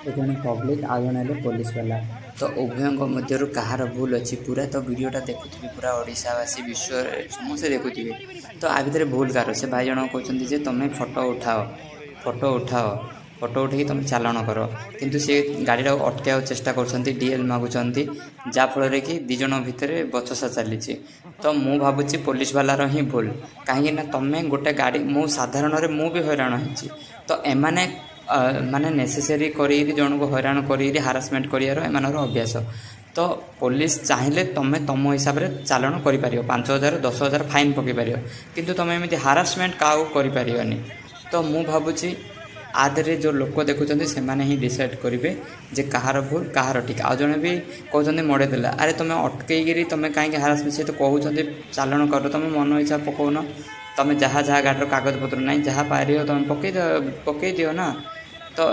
जन पब्लिक आ जन पुलिस वाला तो उभयों मध्य कहार भूल अच्छी पूरा तो वीडियोटा देखुथि पूरा ओडिशावासी विश्व समस्ते देखुथे तो आ भितर भूल कार से भाई जन कहते तुम्हें फोटो उठाओ फोटो उठे तुम चालाण कर किंतु से गाड़ी अटक चेष्टा कर डीएल मागुंट जहाँफल कि दिज भितर बचसा चली तो मु भावुची पुलिस वालार ही भूल कहीं तुम्हें गोटे गाड़ी मु साधारण मु भी हैरान होती तो एमाने माने नेसेसरी करी जन को हैरान करी हारासमेंट कर अभ्यास तो पुलिस चाहिए तुम्हें तुम हिसाब से चालाण कर 5,000 10,000 फाइन पकई पार किंतु तुम एमती हारासमेंट क्या कर तो मु भावुची आधे जो लोक देखुं से मैंने ही डिसाइड करेंगे जे कहार भूल कहार ठीक आ जड़े भी कहते मड़े देला अरे तुम्हें अटकई तुम्हें कहीं हारासमेंट से तो कहते चालाण कर तुम मन इच्छा पकाउन तुम जहाँ जहाँ गाड़र कागज पत्र ना जहाँ पार तुम पकई दियो ना तो